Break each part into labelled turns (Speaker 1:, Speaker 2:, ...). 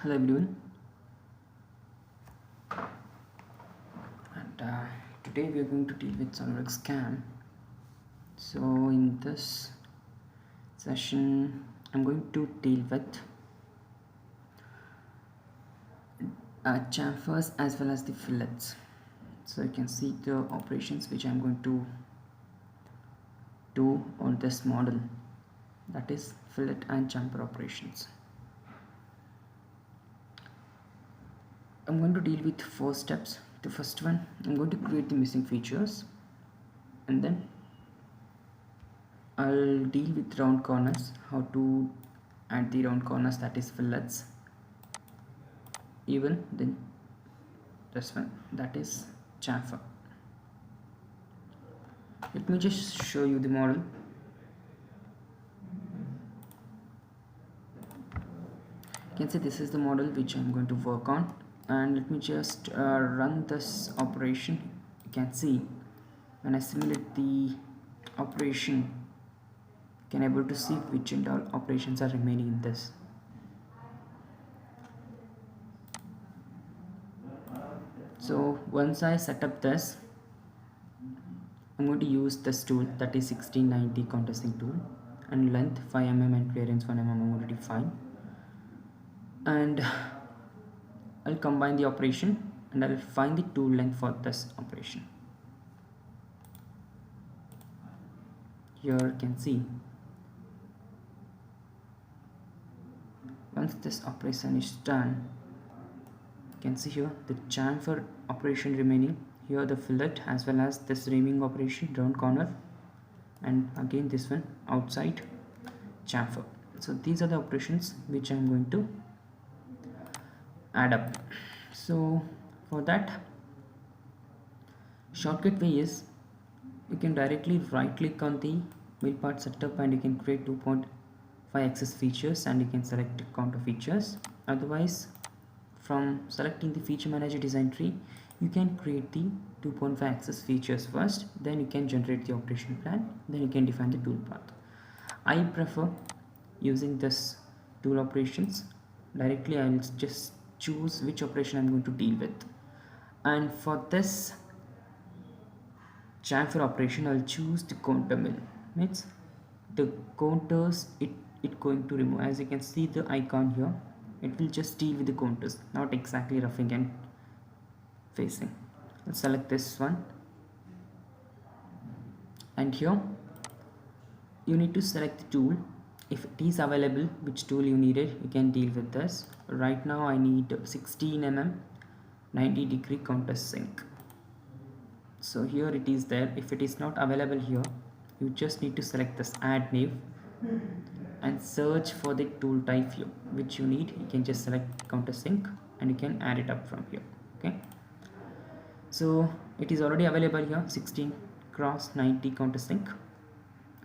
Speaker 1: Hello everyone, and today we are going to deal with SolidWorks CAM. So in this session I'm going to deal with chamfers as well as the fillets. So you can see the operations which I'm going to do on this model, that is fillet and chamfer operations. I'm going to deal with 4 steps. The first one, I'm going to create the missing features, and then I'll deal with round corners, how to add the round corners, that is fillets. Even then this one, that is chamfer. Let me just show you the model. You can see this is the model which I'm going to work on, and let me just run this operation. You can see when I simulate the operation, you can able to see which and all operations are remaining in this. So once I set up this, I'm going to use this tool, that is 1690 contesting tool, and length 5 mm and clearance 1 mm I'm going to define, and I'll combine the operation and I'll find the tool length for this operation. Here you can see once this operation is done, you can see here the chamfer operation remaining, here the fillet as well as this reaming operation round corner, and again this one outside chamfer. So these are the operations which I'm going to add up. So for that, shortcut way is you can directly right click on the mill part setup and you can create 2.5 axis features and you can select counter features. Otherwise, from selecting the feature manager design tree, you can create the 2.5 axis features first, then you can generate the operation plan, then you can define the tool path. I prefer using this tool operations directly. I will just choose which operation I'm going to deal with, and for this chamfer operation I'll choose the counter mill. Means the counters it going to remove. As you can see the icon here, it will just deal with the counters, not exactly roughing and facing. I'll select this one, and here you need to select the tool. If it is available, which tool you needed, you can deal with this. Right now I need 16 mm 90 degree counter sink. So here it is there. If it is not available here, you just need to select this add nav and search for the tool type here which you need. You can just select countersink and you can add it up from here. Okay, so it is already available here, 16 cross 90 countersink,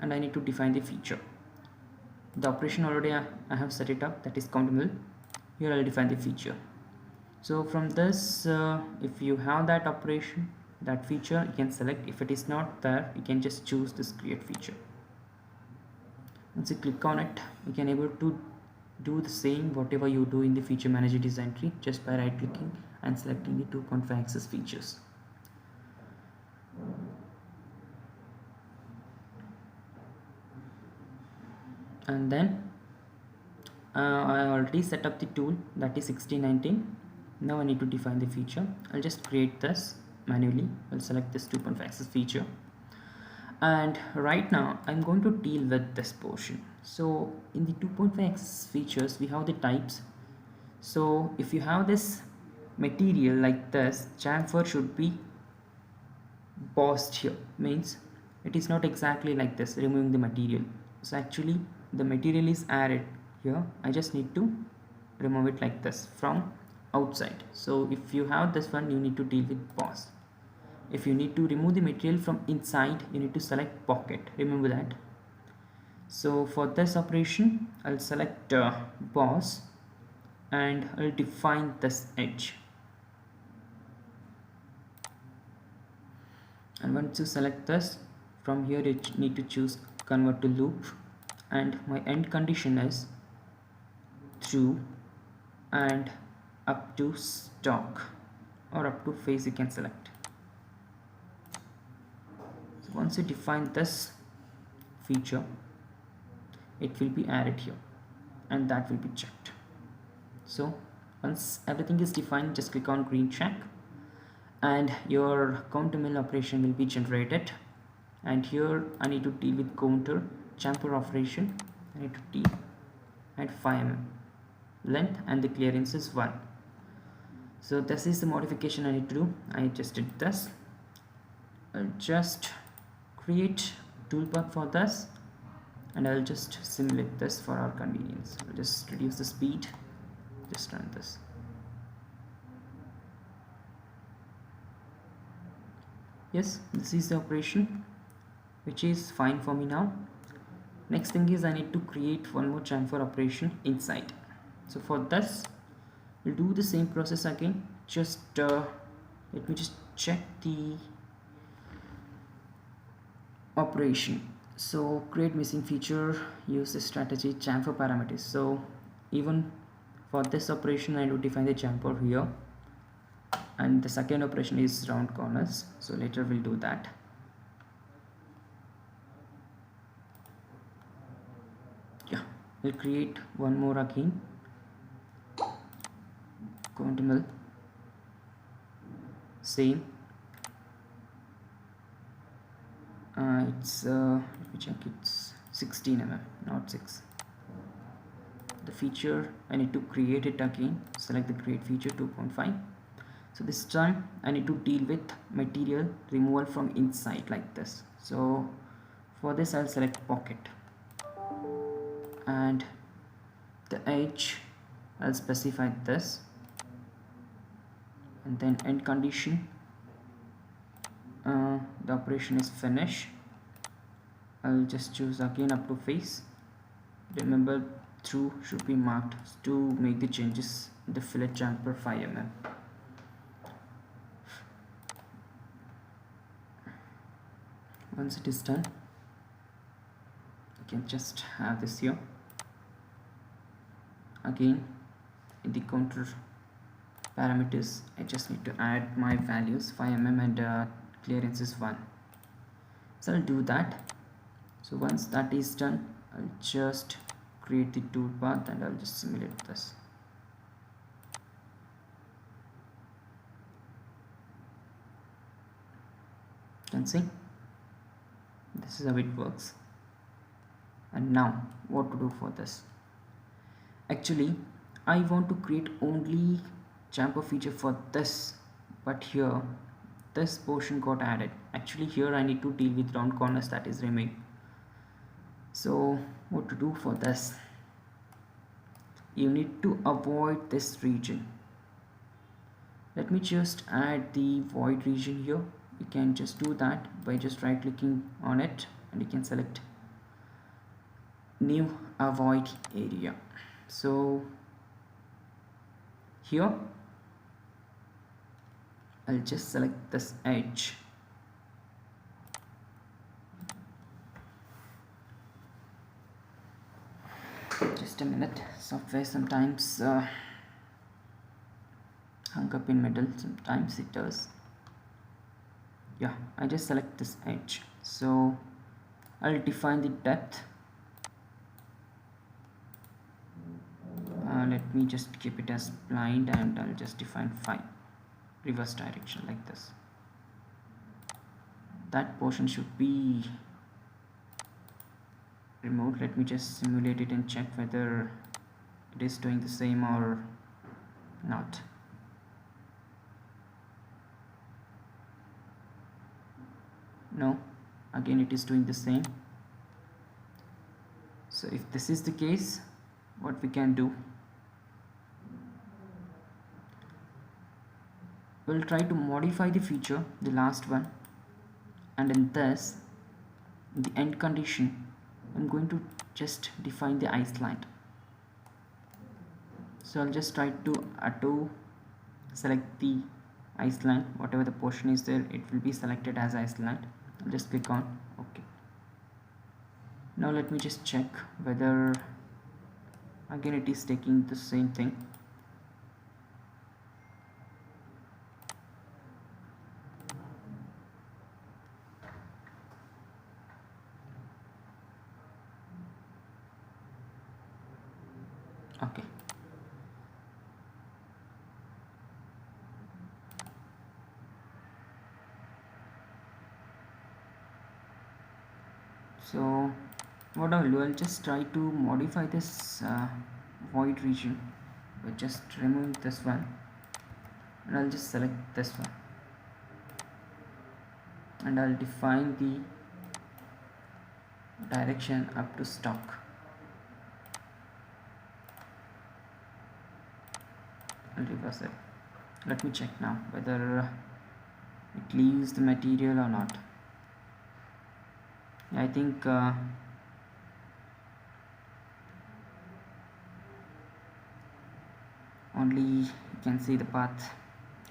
Speaker 1: and I need to define the feature. The operation already I have set it up, that is counter mill. Here I'll define the feature. So from this, if you have that operation, that feature, you can select. If it is not there, you can just choose this create feature. Once you click on it, you can able to do the same whatever you do in the feature manager design tree, just by right clicking and selecting the 2.5 axis features. And then I already set up the tool, that is 1619. Now I need to define the feature. I'll just create this manually. I'll select this 2.5 axis feature, and right now I'm going to deal with this portion. So in the 2.5 axis features we have the types. So if you have this material like this, chamfer should be bossed here, means it is not exactly like this, removing the material. So actually the material is added here, I just need to remove it like this from outside. So if you have this one, you need to deal with boss. If you need to remove the material from inside, you need to select pocket, remember that. So for this operation I'll select boss and I'll define this edge, and once you select this, from here you need to choose convert to loop, and my end condition is true, and up to stock or up to face you can select. So once you define this feature, it will be added here and that will be checked. So once everything is defined, just click on green check and your counter mill operation will be generated. And here I need to deal with counter chamfer operation. I need to deal at 5 mm length and the clearance is 1. So this is the modification I need to do. I just did this. I'll just create toolpath for this and I'll just simulate this for our convenience. I'll just reduce the speed, just run this. Yes, this is the operation, which is fine for me now. Next thing is I need to create one more chamfer operation inside. So for this we'll do the same process again. Just let me just check the operation. So create missing feature, use the strategy chamfer parameters. So even for this operation I will define the chamfer here, and the second operation is round corners, so later we'll do that. Yeah, we'll create one more again. Counter mill, same. It's let me check, it's 16 mm, not 6. The feature I need to create it again. Select the create feature 2.5. So this time I need to deal with material removal from inside like this. So for this I'll select pocket and the edge I'll specify this, and then end condition, the operation is finish. I'll just choose again up to face. Remember through should be marked to make the changes in the fillet chamfer 5 mm. Once it is done, I can just have this here. Again in the counter parameters I just need to add my values 5 mm and clearance is 1. So I'll do that. So once that is done, I'll just create the toolpath and I'll just simulate this. You can see this is how it works. And now what to do for this? Actually I want to create only chamfer feature for this, but here this portion got added. Actually here I need to deal with round corners that is remain. So what to do for this? You need to avoid this region. Let me just add the void region here. You can just do that by just right clicking on it and you can select new avoid area. So here I'll just select this edge. Just a minute, software sometimes hung up in middle, sometimes it does. Yeah, I just select this edge. So I'll define the depth. Let me just keep it as blind and I'll just define 5, reverse direction like this. That portion should be removed. Let me just simulate it and check whether it is doing the same or not. No, again it is doing the same. So if this is the case, what we can do, we'll try to modify the feature, the last one, and in this, in the end condition, I'm going to just define the iceland. So I'll just try to select the iceland, whatever the portion is there, it will be selected as iceland. I'll just click on OK. Now let me just check whether again it is taking the same thing. So what I'll do, I'll just try to modify this void region by just removing this one, and I'll just select this one, and I'll define the direction up to stock. I'll reverse it. Let me check now whether it leaves the material or not. I think only you can see the path.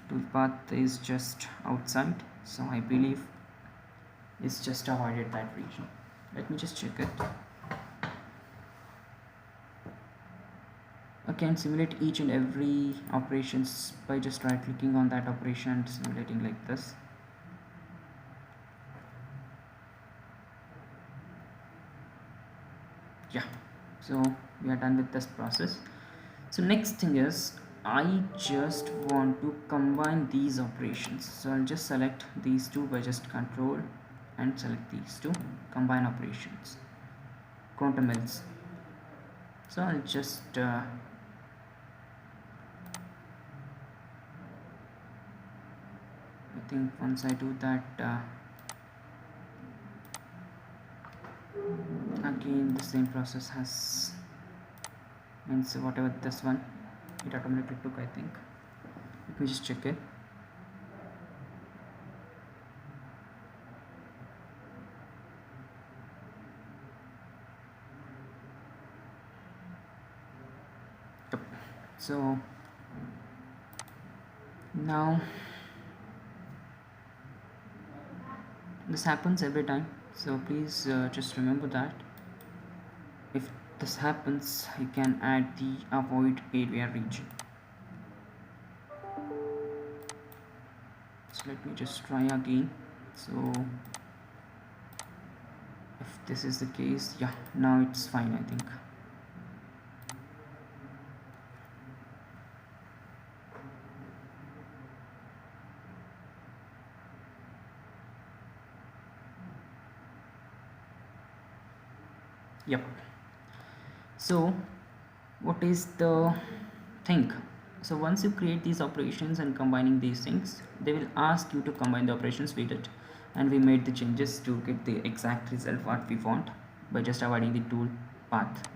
Speaker 1: Tool path is just outside, so I believe it's just avoided that region. Let me just check it. I can simulate each and every operations by just right clicking on that operation and simulating like this. Yeah, so we are done with this process. So next thing is, I just want to combine these operations, so I'll just select these two by just control and select these two, combine operations, Contaminants. So I'll just I think once I do that, again the same process has, means whatever this one, it automatically took, I think. Let me just check it. Yep. So now this happens every time, so please just remember that if this happens, you can add the avoid area region. So let me just try again. So if this is the case, yeah, now it's fine, I think. Yep. So what is the thing? So once you create these operations and combining these things, they will ask you to combine the operations. We did, and we made the changes to get the exact result what we want by just avoiding the tool path.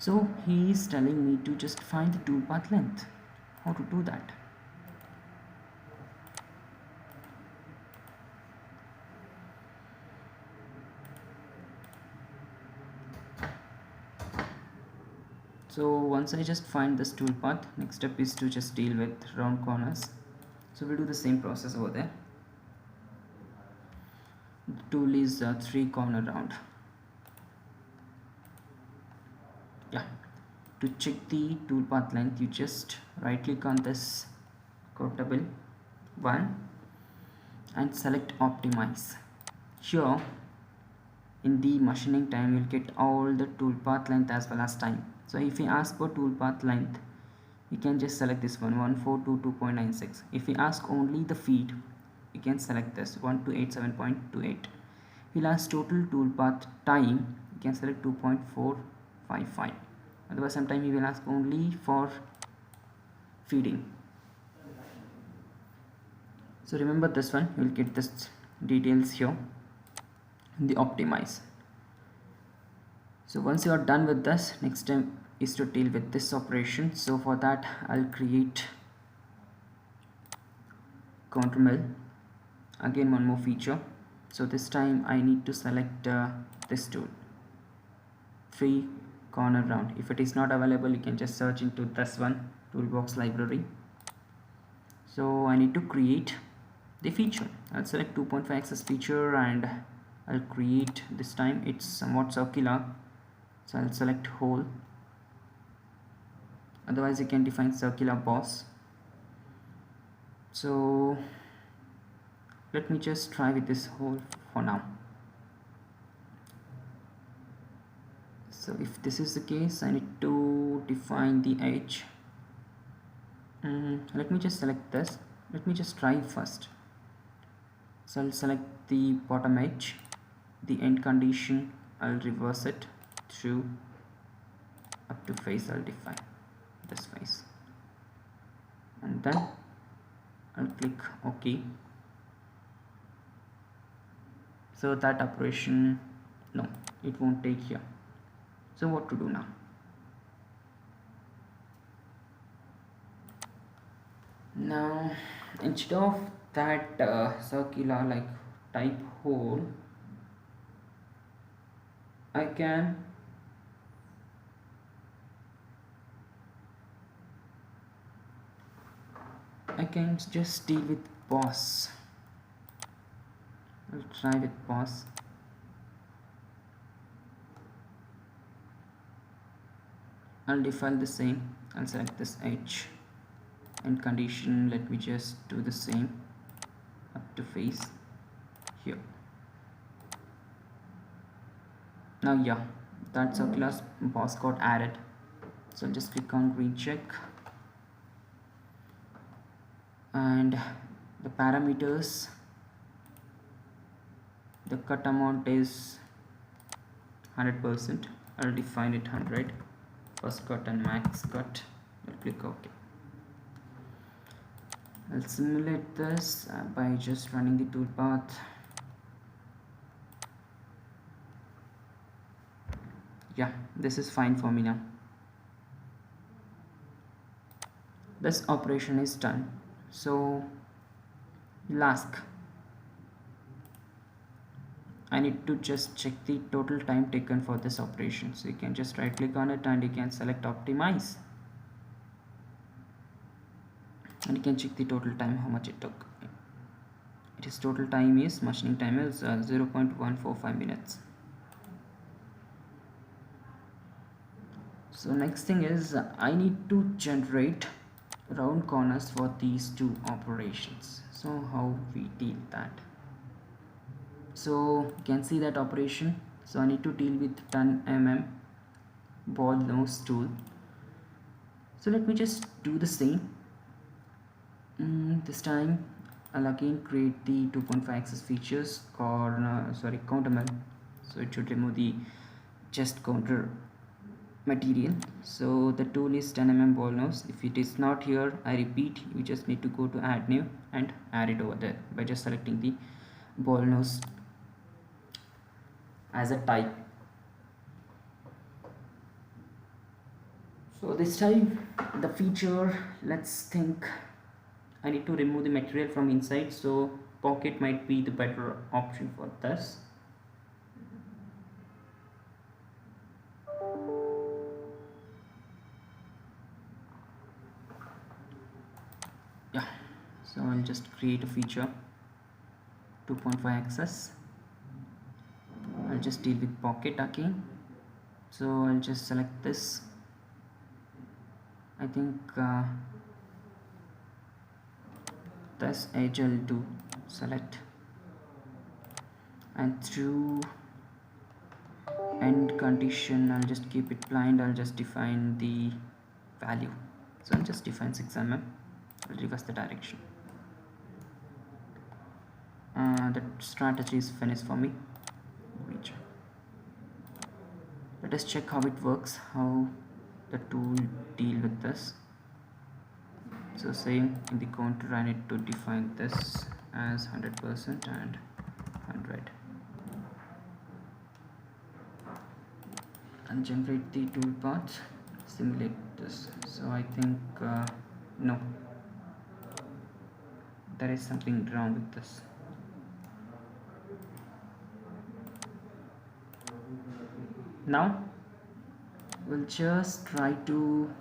Speaker 1: So he is telling me to just find the tool path length. How to do that? So once I just find this tool path, next step is to just deal with round corners. So we'll do the same process over there. The tool is 3 corner round. Yeah, to check the tool path length, you just right click on this quotable one and select optimize. Here in the machining time, you'll get all the tool path length as well as time. So if we ask for tool path length, you can just select this one, 1422.96. If we ask only the feet, you can select this 1287.28. We'll ask total tool path time, you can select 2.455. Otherwise sometimes you will ask only for feeding. So remember this one, you will get this details here in the optimize. So once you are done with this, next step is to deal with this operation. So for that, I'll create counter mill. Again, one more feature. So this time I need to select this tool, 3 corner round. If it is not available, you can just search into this one, toolbox library. So I need to create the feature. I'll select 2.5 axis feature and I'll create, this time it's somewhat circular, so I'll select hole. Otherwise you can define circular boss. So let me just try with this hole for now. So if this is the case, I need to define the edge. Let me just select this. Let me just try first. So I'll select the bottom edge, the end condition I'll reverse it through up to face. I'll define this face and then I'll click OK. So that operation, no, it won't take here. So what to do now? Now instead of that circular like type hole, I can just deal with boss. I'll try with boss. I'll define the same. I'll select this edge and condition. Let me just do the same up to face here. Now yeah, that circular boss got added. So I'll just click on green check and the parameters, the cut amount is 100%. I'll define it 100, first cut and max cut. I'll click OK. I'll simulate this by just running the toolpath. Yeah, this is fine for me now. This operation is done. So you'll ask, I need to just check the total time taken for this operation. So you can just right click on it and you can select optimize and you can check the total time, how much it took. Its total time is, machining time is 0.145 minutes. So next thing is I need to generate round corners for these two operations. So how we deal that? So you can see that operation. So I need to deal with 10 mm ball nose tool. So let me just do the same. This time I'll again create the 2.5 axis features countermill. So it should remove the chest counter material. So the tool is 10 mm ball nose. If it is not here, I repeat, you just need to go to add new and add it over there by just selecting the ball nose as a type. So this time the feature, let's think, I need to remove the material from inside, so pocket might be the better option for this. Yeah, so I'll just create a feature 2.5 axis. I'll just deal with pocket again. So I'll just select this. I think this edge I'll do select, and through end condition I'll just keep it blind. I'll just define the value. So I'll just define 6 mm. I'll reverse the direction. The strategy is finished for me. Reach. Let us check how it works, how the tool deal with this. So same in the counter, I need to define this as 100% and 100 and generate the toolpath, simulate this. So I think no, there is something wrong with this. Now we'll just try to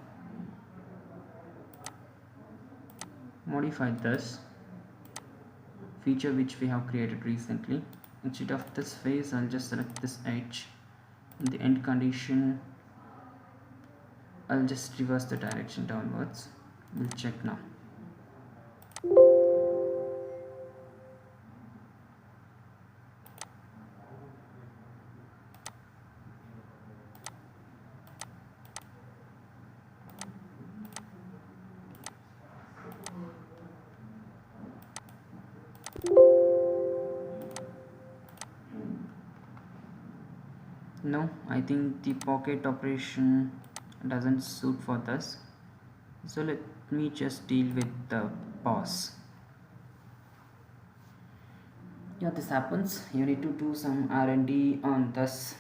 Speaker 1: modify this feature which we have created recently. Instead of this face, I'll just select this edge. In the end condition, I'll just reverse the direction downwards. We'll check now. No, I think the pocket operation doesn't suit for this, so let me just deal with the pause. Yeah, this happens. You need to do some R&D on this.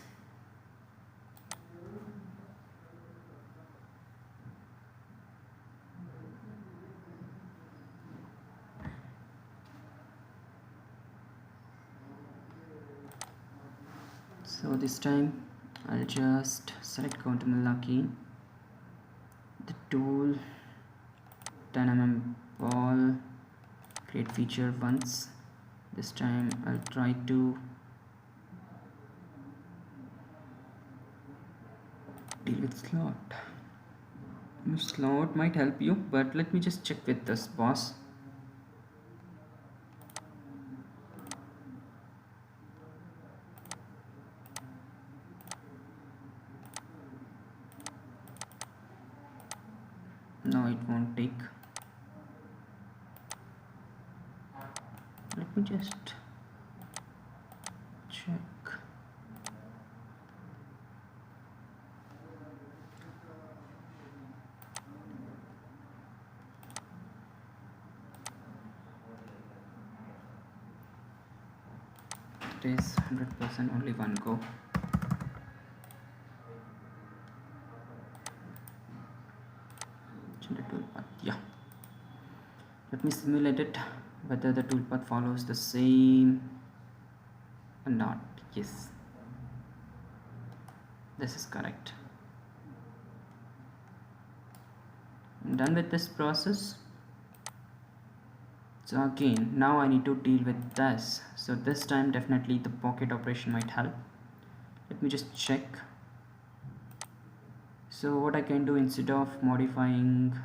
Speaker 1: So this time I'll just select Contaminant again, the tool, 10 mm ball, create feature once. This time I'll try to deal with slot. Slot might help you, but let me just check with this boss. No, it won't take. Let me just check. It is 100%, only one go. Toolpath. Yeah, let me simulate it whether the toolpath follows the same or not. Yes, this is correct. I'm done with this process. So again, now I need to deal with this. So this time definitely the pocket operation might help. Let me just check. So what I can do, instead of modifying,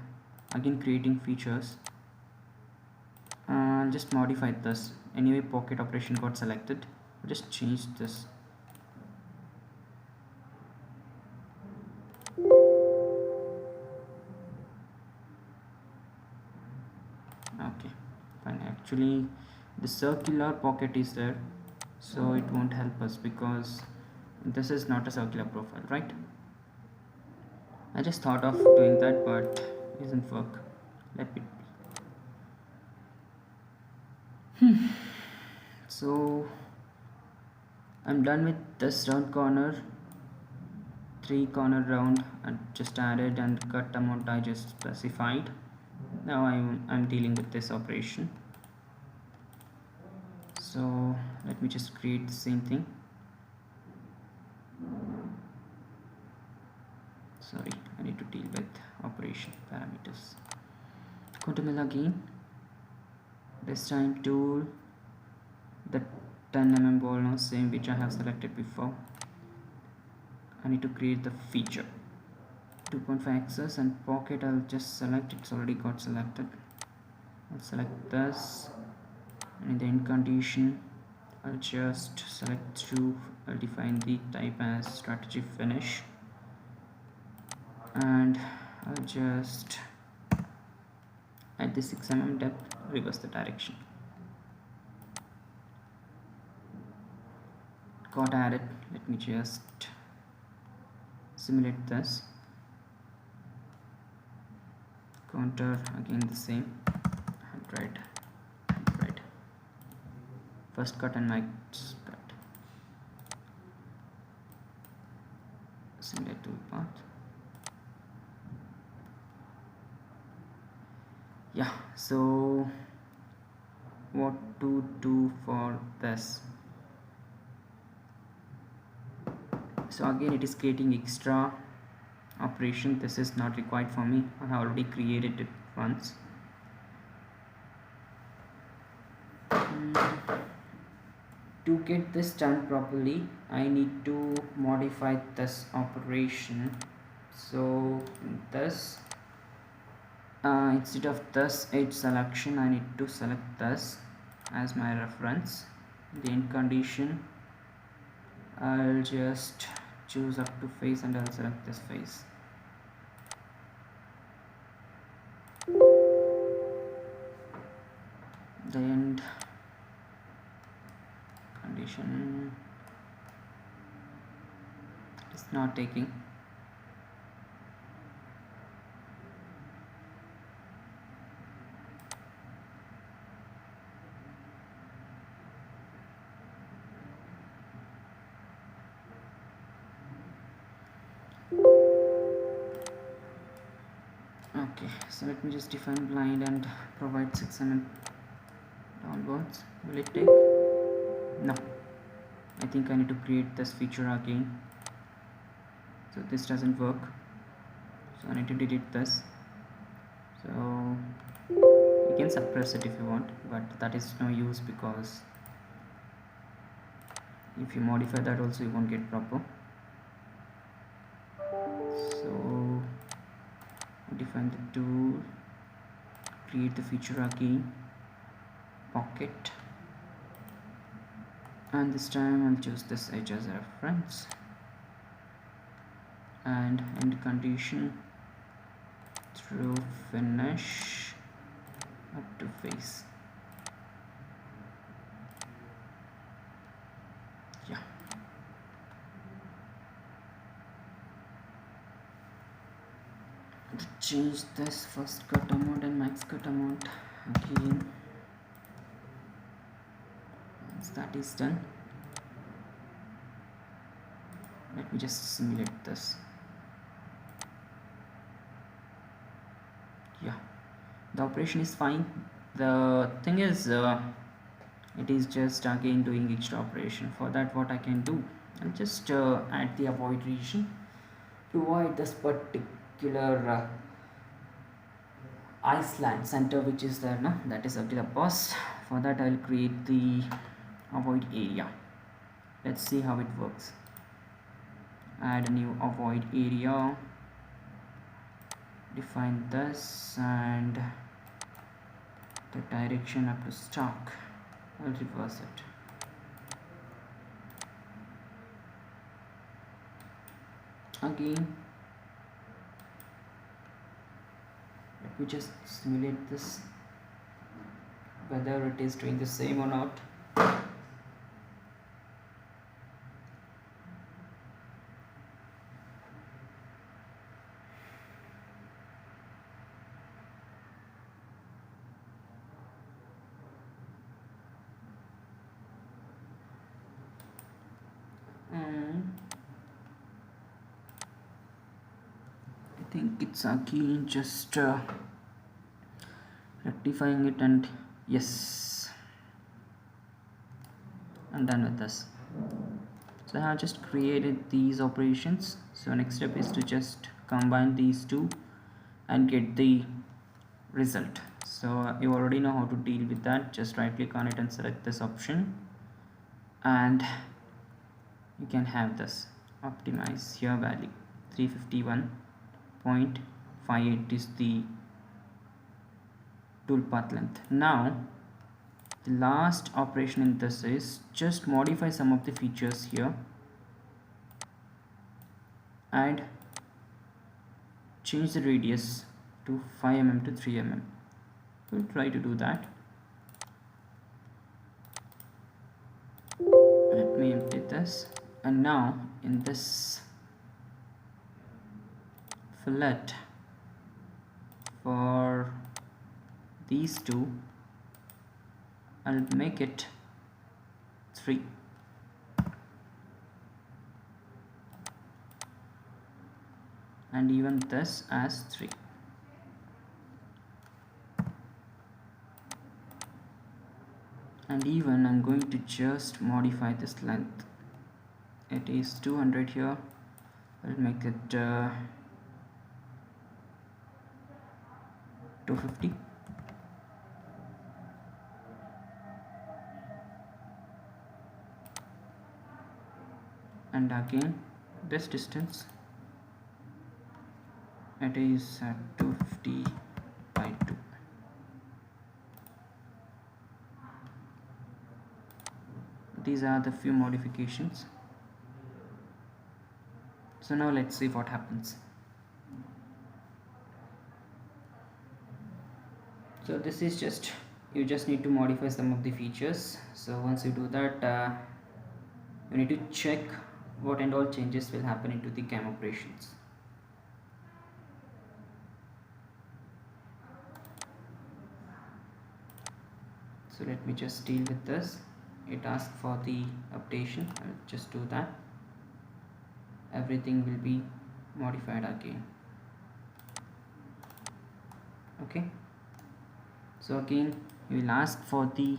Speaker 1: again creating features, I'll just modify this. Anyway, pocket operation got selected. I'll just change this. Okay, fine. Actually the circular pocket is there, so it won't help us because this is not a circular profile, right? I just thought of doing that, but it doesn't work. Let me so I'm done with this round corner, 3 corner round and just added, and cut amount I just specified. Now I'm dealing with this operation. So let me just create the same thing. Sorry, I need to deal with operation parameters. Contaminant again. This time tool, the 10 mm ball, now same which I have selected before. I need to create the feature. 2.5 axis and pocket, I'll just select, it's already got selected. I'll select this, and in the end condition I'll just select true. I'll define the type as strategy finish, and I'll just at the 6 mm depth reverse the direction. Got added. Let me just simulate this. Counter again the same, 100. First cut and next cut. Simulate toolpath. Yeah, so what to do for this? So again it is creating extra operation. This is not required for me, I have already created it once. To get this done properly, I need to modify this operation. So this instead of this edge selection, I need to select this as my reference. The end condition, I'll just choose up to face and I'll select this face. The end condition, not taking. Okay, so let me just define blind and provide 6 mm downwards. Will it take? No. I think I need to create this feature again. So this doesn't work. So I need to delete this. So you can suppress it if you want, but that is no use because if you modify that also you won't get proper. So define the tool, create the feature again, pocket, and this time I'll choose this edge as a reference, and end condition through finish up to face. Yeah. Change this first cut amount and max cut amount again. Once that is done, let me just simulate this. Yeah, the operation is fine. The thing is it is just again doing extra operation. For that, what I can do, I'll just add the avoid region to avoid this particular Iceland center which is there now, that is up to the post. For that I'll create the avoid area. Let's see how it works. Add a new avoid area, define this, and the direction up to stock. I'll reverse it. Again, let me just simulate this, whether it is doing the same or not. I think it's again just rectifying it, and yes, I'm done with this. So I have just created these operations. So next step is to just combine these two and get the result. So you already know how to deal with that. Just right click on it and select this option, and you can have this optimize here value 351.58 is the toolpath length. Now the last operation in this is just modify some of the features here and change the radius to 5 mm to 3 mm. We'll try to do that. Let me empty this, and now in this fillet for these two, I'll make it 3, and even this as 3. And even I'm going to just modify this length. It is 200 here. I'll make it 250. And again this distance, it is 250 by 2. These are the few modifications. So now let's see what happens. So this is just, you just need to modify some of the features. So once you do that, you need to check what and all changes will happen into the CAM operations. So let me just deal with this. It asks for the updation. I'll just do that. Everything will be modified again. Okay, so again you will ask for the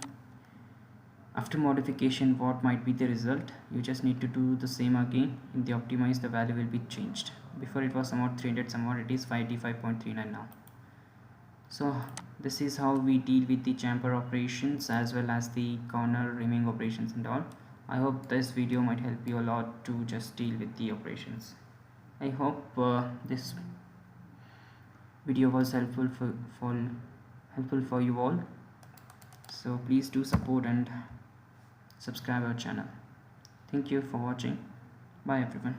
Speaker 1: after modification what might be the result. You just need to do the same again. In the optimize, the value will be changed. Before it was somewhat 300, somewhat it is 585.39 now. So this is how we deal with the chamfer operations as well as the corner rimming operations and all. I hope this video might help you a lot to just deal with the operations. I hope this video was helpful for you all. So please do support and subscribe our channel. Thank you for watching. Bye everyone.